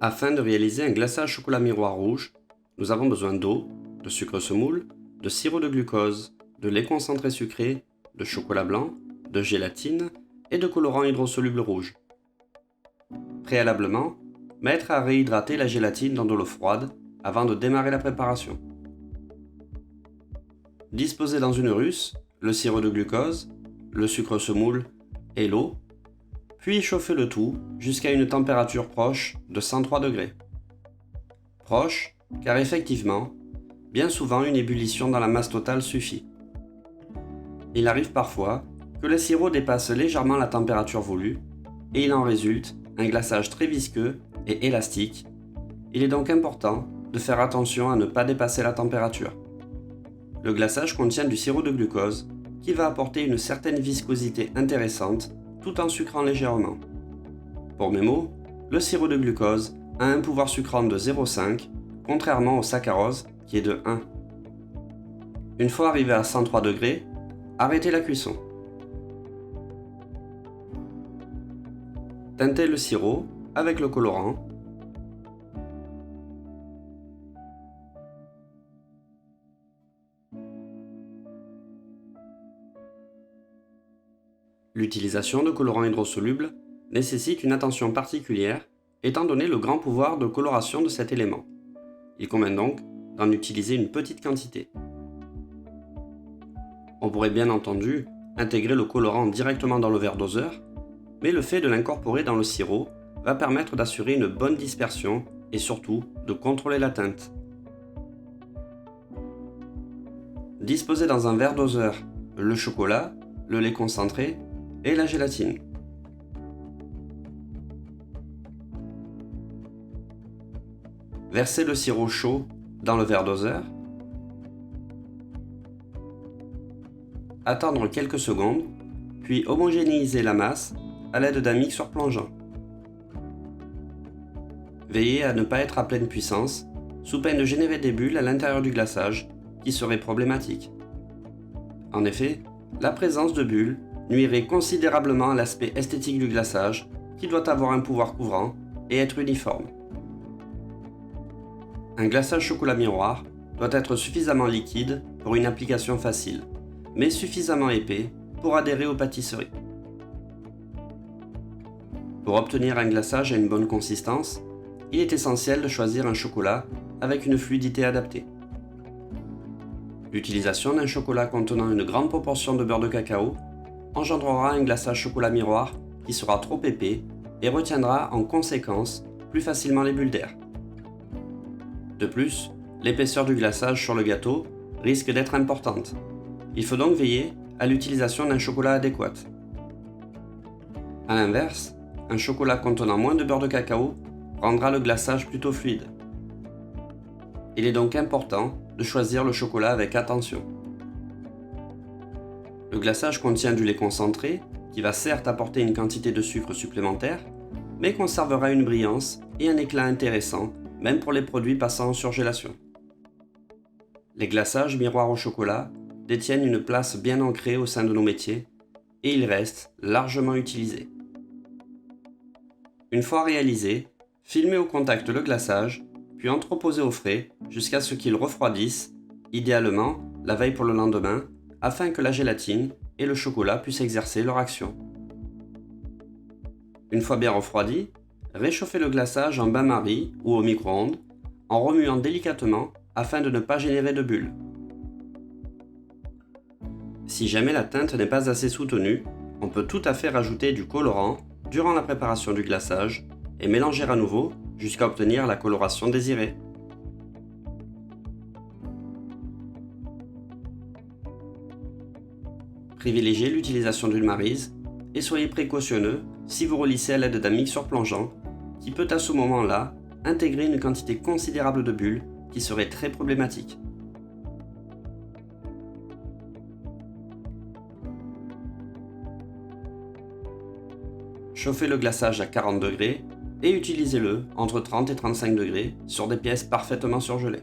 Afin de réaliser un glaçage chocolat miroir rouge, nous avons besoin d'eau, de sucre semoule, de sirop de glucose, de lait concentré sucré, de chocolat blanc, de gélatine et de colorant hydrosoluble rouge. Préalablement, mettre à réhydrater la gélatine dans de l'eau froide avant de démarrer la préparation. Disposer dans une russe le sirop de glucose, le sucre semoule et l'eau, puis chauffer le tout jusqu'à une température proche de 103 degrés. Proche, car effectivement, bien souvent une ébullition dans la masse totale suffit. Il arrive parfois que le sirop dépasse légèrement la température voulue et il en résulte un glaçage très visqueux et élastique. Il est donc important de faire attention à ne pas dépasser la température. Le glaçage contient du sirop de glucose qui va apporter une certaine viscosité intéressante tout en sucrant légèrement. Pour mes mots, le sirop de glucose a un pouvoir sucrant de 0,5 contrairement au saccharose qui est de 1. Une fois arrivé à 103 degrés, arrêtez la cuisson. Teintez le sirop avec le colorant. L'utilisation de colorants hydrosolubles nécessite une attention particulière étant donné le grand pouvoir de coloration de cet élément. Il convient donc d'en utiliser une petite quantité. On pourrait bien entendu intégrer le colorant directement dans le verre doseur, mais le fait de l'incorporer dans le sirop va permettre d'assurer une bonne dispersion et surtout de contrôler la teinte. Disposez dans un verre doseur le chocolat, le lait concentré et la gélatine. Versez le sirop chaud dans le verre doseur. Attendre quelques secondes, puis homogénéiser la masse à l'aide d'un mixeur plongeant. Veillez à ne pas être à pleine puissance, sous peine de générer des bulles à l'intérieur du glaçage, qui seraient problématiques. En effet, la présence de bulles nuirait considérablement à l'aspect esthétique du glaçage, qui doit avoir un pouvoir couvrant et être uniforme. Un glaçage chocolat miroir doit être suffisamment liquide pour une application facile, mais suffisamment épais pour adhérer aux pâtisseries. Pour obtenir un glaçage à une bonne consistance, il est essentiel de choisir un chocolat avec une fluidité adaptée. L'utilisation d'un chocolat contenant une grande proportion de beurre de cacao engendrera un glaçage chocolat miroir qui sera trop épais et retiendra en conséquence plus facilement les bulles d'air. De plus, l'épaisseur du glaçage sur le gâteau risque d'être importante. Il faut donc veiller à l'utilisation d'un chocolat adéquat. A l'inverse, un chocolat contenant moins de beurre de cacao rendra le glaçage plutôt fluide. Il est donc important de choisir le chocolat avec attention. Le glaçage contient du lait concentré, qui va certes apporter une quantité de sucre supplémentaire, mais conservera une brillance et un éclat intéressant, même pour les produits passant en surgélation. Les glaçages miroirs au chocolat détiennent une place bien ancrée au sein de nos métiers, et ils restent largement utilisés. Une fois réalisé, filmez au contact le glaçage, puis entreposez au frais jusqu'à ce qu'il refroidisse, idéalement la veille pour le lendemain, afin que la gélatine et le chocolat puissent exercer leur action. Une fois bien refroidi, réchauffez le glaçage en bain-marie ou au micro-ondes, en remuant délicatement afin de ne pas générer de bulles. Si jamais la teinte n'est pas assez soutenue, on peut tout à fait rajouter du colorant durant la préparation du glaçage et mélanger à nouveau jusqu'à obtenir la coloration désirée. Privilégiez l'utilisation d'une maryse et soyez précautionneux si vous relissez à l'aide d'un mixeur plongeant qui peut à ce moment-là intégrer une quantité considérable de bulles qui serait très problématique. Chauffez le glaçage à 40 degrés et utilisez-le entre 30 et 35 degrés sur des pièces parfaitement surgelées.